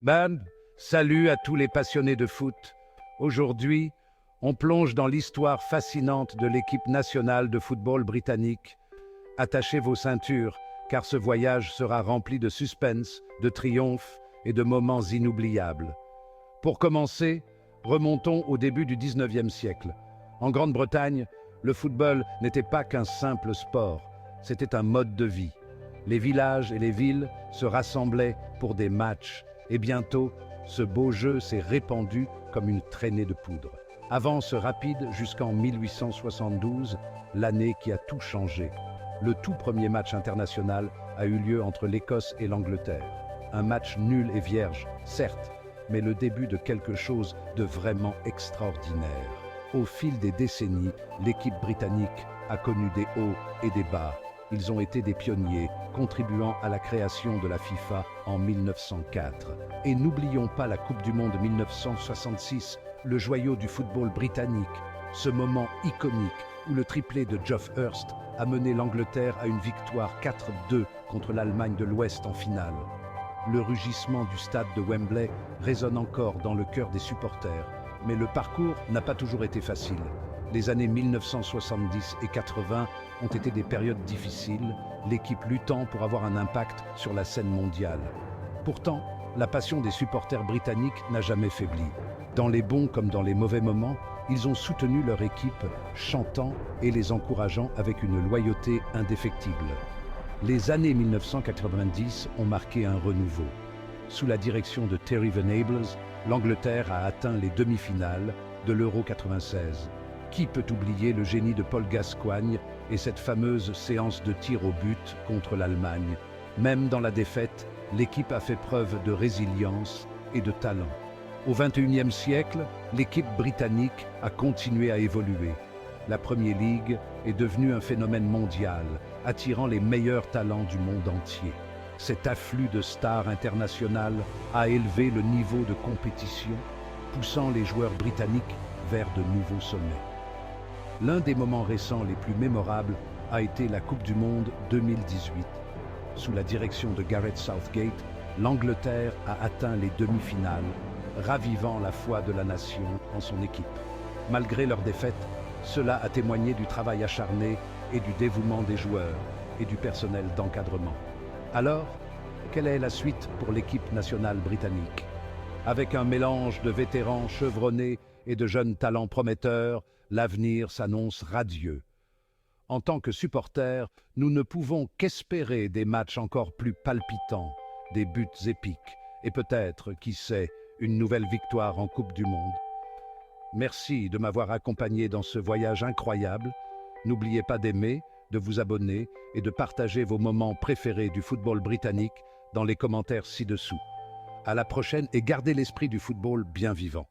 Ben, salut à tous les passionnés de foot. Aujourd'hui, on plonge dans l'histoire fascinante de l'équipe nationale de football britannique. Attachez vos ceintures, car ce voyage sera rempli de suspense, de triomphe et de moments inoubliables. Pour commencer, remontons au début du 19e siècle. En Grande-Bretagne, le football n'était pas qu'un simple sport, c'était un mode de vie. Les villages et les villes se rassemblaient pour des matchs, et bientôt, ce beau jeu s'est répandu comme une traînée de poudre. Avance rapide jusqu'en 1872, l'année qui a tout changé. Le tout premier match international a eu lieu entre l'Écosse et l'Angleterre. Un match nul et vierge, certes, mais le début de quelque chose de vraiment extraordinaire. Au fil des décennies, l'équipe britannique a connu des hauts et des bas. Ils ont été des pionniers, contribuant à la création de la FIFA en 1904. Et n'oublions pas la Coupe du Monde 1966, le joyau du football britannique, ce moment iconique où le triplé de Geoff Hurst a mené l'Angleterre à une victoire 4-2 contre l'Allemagne de l'Ouest en finale. Le rugissement du stade de Wembley résonne encore dans le cœur des supporters, mais le parcours n'a pas toujours été facile. Les années 1970 et 80 ont été des périodes difficiles, l'équipe luttant pour avoir un impact sur la scène mondiale. Pourtant, la passion des supporters britanniques n'a jamais faibli. Dans les bons comme dans les mauvais moments, ils ont soutenu leur équipe, chantant et les encourageant avec une loyauté indéfectible. Les années 1990 ont marqué un renouveau. Sous la direction de Terry Venables, l'Angleterre a atteint les demi-finales de l'Euro 96. Qui peut oublier le génie de Paul Gascoigne et cette fameuse séance de tir au but contre l'Allemagne? Même dans la défaite, l'équipe a fait preuve de résilience et de talent. Au XXIe siècle, l'équipe britannique a continué à évoluer. La Premier League est devenue un phénomène mondial, attirant les meilleurs talents du monde entier. Cet afflux de stars internationales a élevé le niveau de compétition, poussant les joueurs britanniques vers de nouveaux sommets. L'un des moments récents les plus mémorables a été la Coupe du Monde 2018. Sous la direction de Gareth Southgate, l'Angleterre a atteint les demi-finales, ravivant la foi de la nation en son équipe. Malgré leur défaite, cela a témoigné du travail acharné et du dévouement des joueurs et du personnel d'encadrement. Alors, quelle est la suite pour l'équipe nationale britannique? Avec un mélange de vétérans chevronnés et de jeunes talents prometteurs, l'avenir s'annonce radieux. En tant que supporters, nous ne pouvons qu'espérer des matchs encore plus palpitants, des buts épiques et peut-être, qui sait, une nouvelle victoire en Coupe du Monde. Merci de m'avoir accompagné dans ce voyage incroyable. N'oubliez pas d'aimer, de vous abonner et de partager vos moments préférés du football britannique dans les commentaires ci-dessous. À la prochaine et gardez l'esprit du football bien vivant.